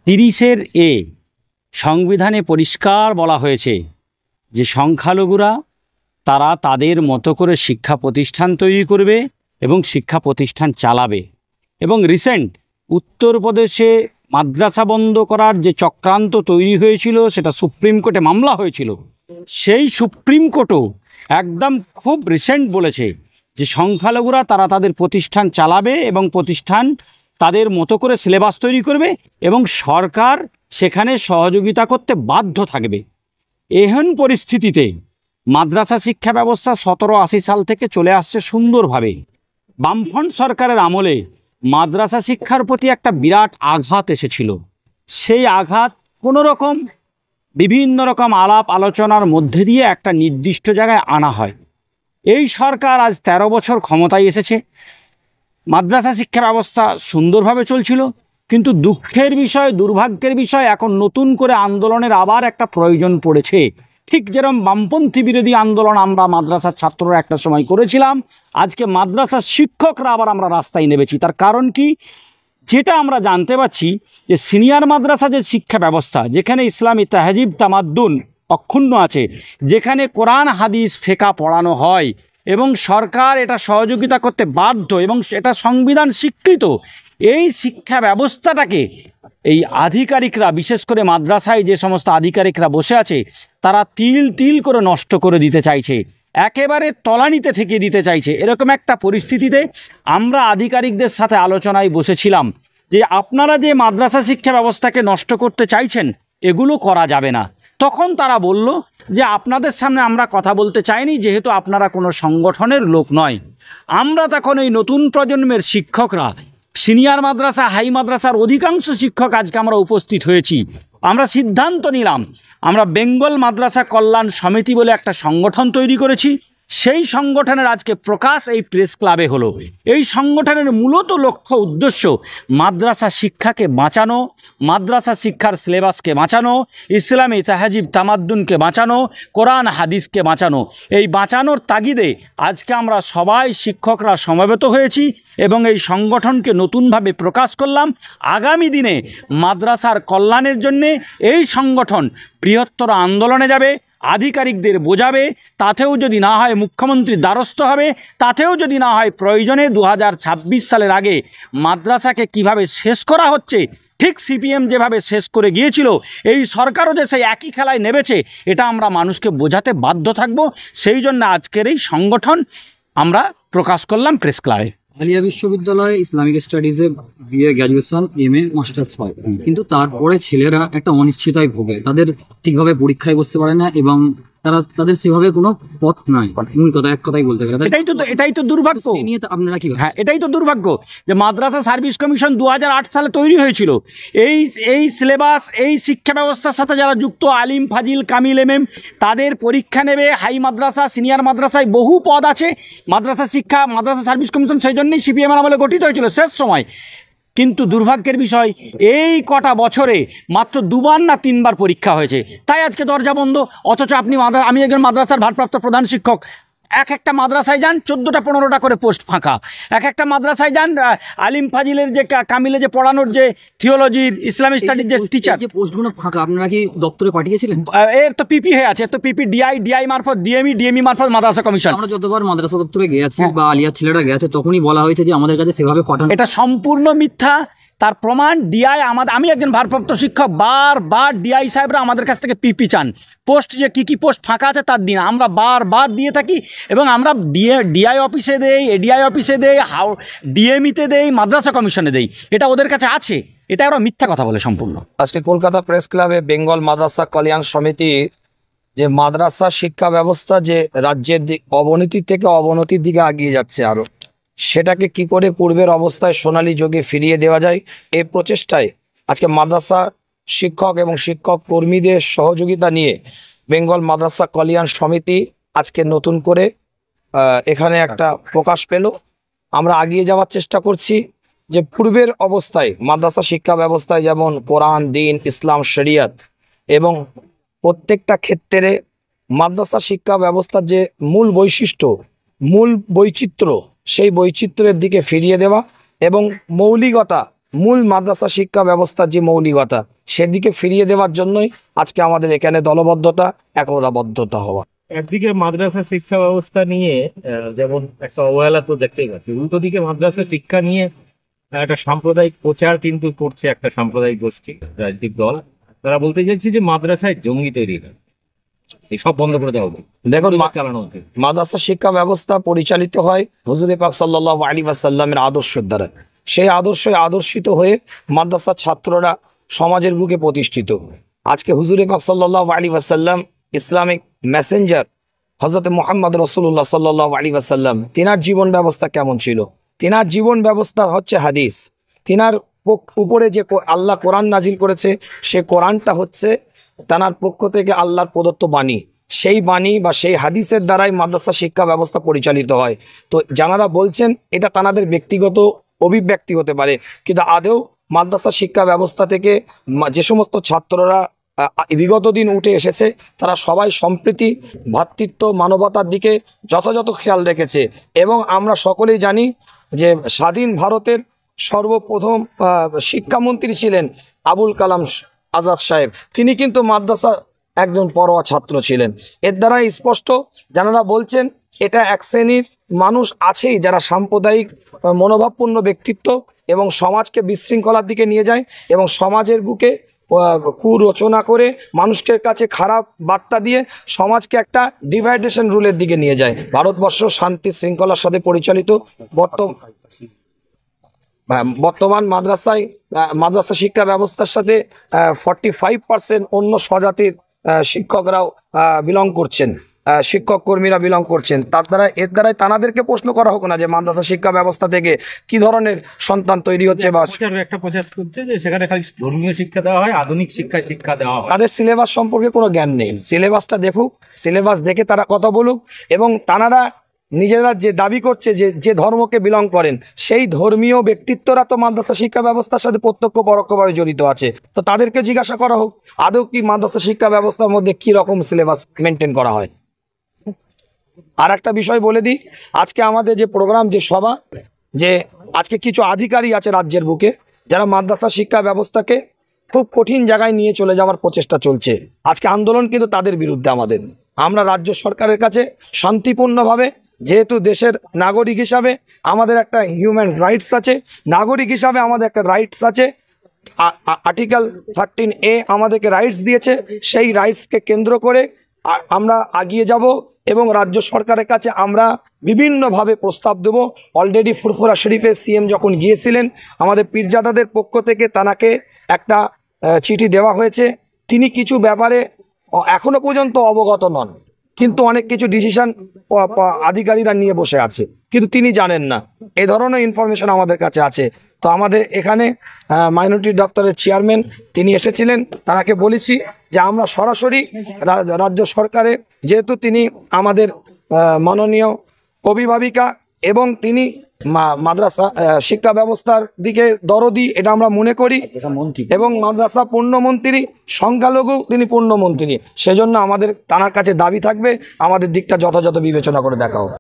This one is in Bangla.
30 সংবিধানে পরিষ্কার বলা হয়েছে যে সংখ্যালঘুরা তারা তাদের মতো করে শিক্ষা প্রতিষ্ঠান তৈরি করবে এবং শিক্ষা প্রতিষ্ঠান চালাবে। এবং রিসেন্ট উত্তরপ্রদেশে মাদ্রাসা বন্ধ করার যে চক্রান্ত তৈরি হয়েছিল, সেটা সুপ্রিম কোর্টে মামলা হয়েছিল। সেই সুপ্রিম কোর্টও একদম খুব রিসেন্ট বলেছে যে সংখ্যালঘুরা তারা তাদের প্রতিষ্ঠান চালাবে এবং প্রতিষ্ঠান তাদের মতো করে সিলেবাস তৈরি করবে এবং সরকার সেখানে সহযোগিতা করতে বাধ্য থাকবে। এহেন পরিস্থিতিতে মাদ্রাসা শিক্ষা ব্যবস্থা 1780 সাল থেকে চলে আসছে সুন্দরভাবে। বামফ্রন্ট সরকারের আমলে মাদ্রাসা শিক্ষার প্রতি একটা বিরাট আঘাত এসেছিল। সেই আঘাত কোনো রকম বিভিন্ন রকম আলাপ আলোচনার মধ্যে দিয়ে একটা নির্দিষ্ট জায়গায় আনা হয়। এই সরকার আজ 13 বছর ক্ষমতায় এসেছে। মাদ্রাসা শিক্ষা ব্যবস্থা সুন্দরভাবে চলছিল, কিন্তু দুঃখের বিষয়, দুর্ভাগ্যের বিষয়, এখন নতুন করে আন্দোলনের আবার একটা প্রয়োজন পড়েছে। ঠিক যেরকম বামপন্থী বিরোধী আন্দোলন আমরা মাদ্রাসার ছাত্ররা একটা সময় করেছিলাম, আজকে মাদ্রাসার শিক্ষকরা আবার আমরা রাস্তায় নেমেছি। তার কারণ কি? যেটা আমরা জানতে পাচ্ছি যে সিনিয়র মাদ্রাসা যে শিক্ষা ব্যবস্থা, যেখানে ইসলামী তাহজিব তামাদ্দুন অক্ষুণ্ণ আছে, যেখানে কোরআন হাদিস ফেকা পড়ানো হয় এবং সরকার এটা সহযোগিতা করতে বাধ্য এবং এটা সংবিধান স্বীকৃত, এই শিক্ষা ব্যবস্থাটাকে এই আধিকারিকরা, বিশেষ করে মাদ্রাসায় যে সমস্ত আধিকারিকরা বসে আছে, তারা তিল তিল করে নষ্ট করে দিতে চাইছে, একেবারে তলানিতে ঠেকিয়ে দিতে চাইছে। এরকম একটা পরিস্থিতিতে আমরা আধিকারিকদের সাথে আলোচনায় বসেছিলাম যে আপনারা যে মাদ্রাসা শিক্ষা ব্যবস্থাকে নষ্ট করতে চাইছেন, এগুলো করা যাবে না। তখন তারা বলল যে আপনাদের সামনে আমরা কথা বলতে চাইনি, যেহেতু আপনারা কোনো সংগঠনের লোক নয়। আমরা তখন এই নতুন প্রজন্মের শিক্ষকরা, সিনিয়র মাদ্রাসা, হাই মাদ্রাসার অধিকাংশ শিক্ষক আজকে আমরা উপস্থিত হয়েছি। আমরা সিদ্ধান্ত নিলাম, আমরা বেঙ্গল মাদ্রাসা কল্যাণ সমিতি বলে একটা সংগঠন তৈরি করেছি। সেই সংগঠনের আজকে প্রকাশ এই প্রেস ক্লাবে হলো। এই সংগঠনের মূলত লক্ষ্য উদ্দেশ্য মাদ্রাসা শিক্ষাকে বাঁচানো, মাদ্রাসা শিক্ষার সিলেবাসকে বাঁচানো, ইসলামী তাহজিব তামাদ্দুনকে বাঁচানো, কোরআন হাদিসকে বাঁচানো। এই বাঁচানোর তাগিদে আজকে আমরা সবাই শিক্ষকরা সমবেত হয়েছি এবং এই সংগঠনকে নতুনভাবে প্রকাশ করলাম। আগামী দিনে মাদ্রাসার কল্যাণের জন্যে এই সংগঠন বৃহত্তর আন্দোলনে যাবে, আধিকারিকদের বোঝাবে, তাতেও যদি না হয় মুখ্যমন্ত্রীর দ্বারস্থ হবে, তাতেও যদি না হয় প্রয়োজনে 2026 সালের আগে মাদ্রাসাকে কিভাবে শেষ করা হচ্ছে, ঠিক সিপিএম যেভাবে শেষ করে গিয়েছিল, এই সরকারও যে সেই একই খেলায় নেমেছে, এটা আমরা মানুষকে বোঝাতে বাধ্য থাকব। সেই জন্য আজকের এই সংগঠন আমরা প্রকাশ করলাম প্রেস ক্লাবে। আলিয়া বিশ্ববিদ্যালয়ে ইসলামিক স্টাডিজে বিএ, গ্র্যাজুয়েশন, এমএ, মাস্টার্স হয়, কিন্তু তারপরে ছেলেরা একটা অনিশ্চয়তায় ভোগে। তাদের ঠিকভাবে পরীক্ষায় বসতে পারে না এবং তাদের সেভাবে কোনো পথ নাই। মূল কথা, এক কথাই বলতে গেলে এটাই তো দুর্ভাগ্য। নিয়ে আপনারা কি? হ্যাঁ, এটাই তো দুর্ভাগ্য যে মাদ্রাসা সার্ভিস কমিশন 2008 সালে তৈরি হয়েছিল। এই সিলেবাস, এই শিক্ষা ব্যবস্থার সাথে যারা যুক্ত, আলিম, ফাজিল, কামিল, এমএম, তাদের পরীক্ষা নেবে। হাই মাদ্রাসা, সিনিয়র মাদ্রাসায় বহু পদ আছে। মাদ্রাসা সার্ভিস কমিশন সেই জন্যই সিপিএমের আমলে গঠিত হয়েছিল শেষ সময়। কিন্তু দুর্ভাগ্যের বিষয়, এই কটা বছরে মাত্র 2বার না 3বার পরীক্ষা হয়েছে, তাই আজকে দরজা বন্ধ। অথচ আমি একজন মাদ্রাসার ভারপ্রাপ্ত প্রধান শিক্ষক, একটা মাদ্রাসায় যান 14টা-15টা করে পোস্ট ফাঁকা। একটা মাদ্রাসায় যান, আলিম ফাজিলের যে কামিলে যে পড়ানোর যে থিওলজির, ইসলামিক স্টাডির যে টিচার, যে পোস্টগুলো ফাঁকা, আপনারা কি দপ্তরে পাঠিয়েছিলেন? এর তো পিপি হয়ে আছে, তো পিপি ডিআই মারফত, ডিএমই মারফত মাদ্রাসা কমিশন। আমরা যতবার মাদ্রাসা দপ্তরে গেছি বা আলিয়া ছেলেরা গেছে, তখনই বলা হয়েছে যে আমাদের কাছে সেভাবে পাঠানো। এটা সম্পূর্ণ মিথ্যা। তার প্রমাণ ডিআই, আমি একজন ভারপ্রাপ্ত শিক্ষক, বারবার ডিআই সাহেবরা আমাদের কাছ থেকে পিপি চান, পোস্ট যে কী পোস্ট ফাঁকা আছে তার দিন। আমরা বারবার দিয়ে থাকি এবং আমরা ডিআই অফিসে দেই, এডিআই অফিসে দেই, ডিএমইতে দেই, মাদ্রাসা কমিশনে দেই। এটা ওদের কাছে আছে। এটা ওরা মিথ্যা কথা বলে সম্পূর্ণ। আজকে কলকাতা প্রেস ক্লাবে বেঙ্গল মাদ্রাসা কল্যাণ সমিতি যে মাদ্রাসা শিক্ষা ব্যবস্থা যে রাজ্যের অবনতির থেকে অবনতির দিকে এগিয়ে যাচ্ছে, আরও সেটাকে কি করে পূর্বের অবস্থায় সোনালী যুগে ফিরিয়ে দেওয়া যায়, এই প্রচেষ্টায় আজকে মাদ্রাসা শিক্ষক এবং শিক্ষক কর্মীদের সহযোগিতা নিয়ে বেঙ্গল মাদ্রাসা কল্যাণ সমিতি আজকে নতুন করে এখানে একটা প্রকাশ পেল। আমরা এগিয়ে যাওয়ার চেষ্টা করছি যে পূর্বের অবস্থায় মাদ্রাসা শিক্ষা ব্যবস্থায় যেমন কোরআন, দিন, ইসলাম, শরিয়ত এবং প্রত্যেকটা ক্ষেত্রে মাদ্রাসা শিক্ষা ব্যবস্থার যে মূল বৈশিষ্ট্য, মূল বৈচিত্র্য, সেই বৈচিত্র্যের দিকে ফিরিয়ে দেওয়া এবং মৌলিকতা মূল মাদ্রাসা শিক্ষা ব্যবস্থার যে মৌলিকতা সেদিকে ফিরিয়ে দেওয়ার জন্যই আজকে আমাদের এখানে দলবদ্ধতা, একতাবদ্ধতা হওয়া। একদিকে মাদ্রাসা শিক্ষা ব্যবস্থা নিয়ে যেমন একটা অবহেলা তো দেখতেই পাচ্ছি, উল্টো দিকে মাদ্রাসা শিক্ষা নিয়ে একটা সাম্প্রদায়িক প্রচার কিন্তু করছে একটা সাম্প্রদায়িক গোষ্ঠী, রাজনৈতিক দল। তারা বলতে চাইছে যে মাদ্রাসায় জঙ্গি তৈরি হয়, এসব বন্ধ করে দেওয়া হবে। দেখুন, চালানো হচ্ছে মাদ্রাসা শিক্ষা ব্যবস্থা পরিচালিত হয় হুজুরে পাক সাল্লাল্লাহু আলাইহি ওয়াসাল্লামের আদর্শের দ্বারা। সেই আদর্শে আদর্শিত হয়ে মাদ্রাসার ছাত্ররা সমাজের বুকে প্রতিষ্ঠিত। আজকে হুজুরে পাক সাল্লাল্লাহু আলাইহি ওয়াসাল্লাম ইসলামিক মেসেঞ্জার হযরত মুহাম্মদ রাসূলুল্লাহ সাল্লাল্লাহু আলাইহি ওয়াসাল্লাম, তিনার জীবন ব্যবস্থা কেমন ছিল? তিনার জীবন ব্যবস্থা হচ্ছে হাদিস। তিনার উপরে যে আল্লাহ কোরআন নাজিল করেছে, সে কোরআনটা হচ্ছে তানার পক্ষ থেকে আল্লাহর প্রদত্ত বাণী। সেই বাণী বা সেই হাদিসের দ্বারাই মাদ্রাসা শিক্ষা ব্যবস্থা পরিচালিত হয়। তো যারা বলছেন এটা তাদের ব্যক্তিগত অভিব্যক্তি হতে পারে, কিন্তু আদৌ মাদ্রাসা শিক্ষা ব্যবস্থা থেকে যে সমস্ত ছাত্ররা বিগত দিন উঠে এসেছে তারা সবাই সম্প্রীতি, ভ্রাতৃত্ব, মানবতার দিকে যথাযথ খেয়াল রেখেছে। এবং আমরা সকলেই জানি যে স্বাধীন ভারতের সর্বপ্রথম শিক্ষামন্ত্রী ছিলেন আবুল কালাম আজাদ সাহেব। তিনি কিন্তু মাদ্রাসা একজন পড়ুয়া ছাত্র ছিলেন। এর দ্বারাই স্পষ্ট যারা বলছেন এটা এক শ্রেণীর মানুষ আছেই যারা সাম্প্রদায়িক মনোভাবপূর্ণ ব্যক্তিত্ব এবং সমাজকে বিশৃঙ্খলার দিকে নিয়ে যায় এবং সমাজের বুকে কুরচনা করে মানুষের কাছে খারাপ বার্তা দিয়ে সমাজকে একটা ডিভাইডেশন রুলের দিকে নিয়ে যায়। ভারতবর্ষ শান্তি শৃঙ্খলার সাথে পরিচালিত বর্তমান মাদ্রাসা শিক্ষা ব্যবস্থার সাথে 45% অন্য স্বজাতির শিক্ষকরাও বিলং করছেন, শিক্ষক কর্মীরা বিলং করছেন। এর দ্বারাই তাদেরকে প্রশ্ন করা হোক না যে মাদ্রাসা শিক্ষা ব্যবস্থা থেকে কি ধরনের সন্তান তৈরি হচ্ছে বা একটা প্রচার করছে যে সেখানে খালি ধর্মীয় শিক্ষা দেওয়া হয়, আধুনিক শিক্ষা দেওয়া হয়। তাদের সিলেবাস সম্পর্কে কোনো জ্ঞান নেই। সিলেবাসটা দেখুক, সিলেবাস দেখে তারা কথা বলুক এবং তারা নিজেরা যে দাবি করছে যে ধর্মকে বিলং করেন সেই ধর্মীয় ব্যক্তিত্বরা তো মাদ্রাসা শিক্ষা ব্যবস্থার সাথে প্রত্যক্ষ পরোক্ষভাবে জড়িত আছে। তো তাদেরকে জিজ্ঞাসা করা হোক আদৌ কি মাদ্রাসা শিক্ষা ব্যবস্থার মধ্যে কি রকম সিলেবাস মেনটেন করা হয়। আর একটা বিষয় বলে দিই, আজকে আমাদের যে প্রোগ্রাম, যে সভা, যে আজকে কিছু আধিকারিক আছে রাজ্যের বুকে যারা মাদ্রাসা শিক্ষা ব্যবস্থাকে খুব কঠিন জায়গায় নিয়ে চলে যাওয়ার প্রচেষ্টা চলছে। আজকে আন্দোলন কিন্তু তাদের বিরুদ্ধে। আমরা রাজ্য সরকারের কাছে শান্তিপূর্ণভাবে, যেহেতু দেশের নাগরিক হিসাবে আমাদের একটা হিউম্যান রাইটস আছে, নাগরিক হিসাবে আমাদের একটা রাইটস আছে, আর্টিকেল 13A আমাদেরকে রাইটস দিয়েছে, সেই রাইটসকে কেন্দ্র করে আমরা এগিয়ে যাব এবং রাজ্য সরকারের কাছে আমরা বিভিন্নভাবে প্রস্তাব দেব। অলরেডি ফুরফুরা শরীফে সিএম যখন গিয়েছিলেন আমাদের পীরজাদাদের পক্ষ থেকে তানাকে একটা চিঠি দেওয়া হয়েছে। তিনি কিছু ব্যাপারে এখনো পর্যন্ত অবগত নন, কিন্তু অনেক কিছু ডিসিশন আধিকারিকরা নিয়ে বসে আছে, কিন্তু তিনি জানেন না। এই ধরনের ইনফরমেশন আমাদের কাছে আছে। তো আমাদের এখানে মাইনরিটি দপ্তরের চেয়ারম্যান তিনি এসেছিলেন, তাকে বলেছি যে আমরা সরাসরি রাজ্য সরকারে, যেহেতু তিনি আমাদের মাননীয় অভিভাবিকা এবং তিনি মাদ্রাসা শিক্ষা ব্যবস্থার দিকে দরদি, এটা আমরা মনে করি, এবং মাদ্রাসা পূর্ণমন্ত্রী, সংখ্যালঘু তিনি পূর্ণমন্ত্রী, সেজন্য আমাদের তার কাছে দাবি থাকবে আমাদের দিকটা যথাযথ বিবেচনা করে দেখা হোক।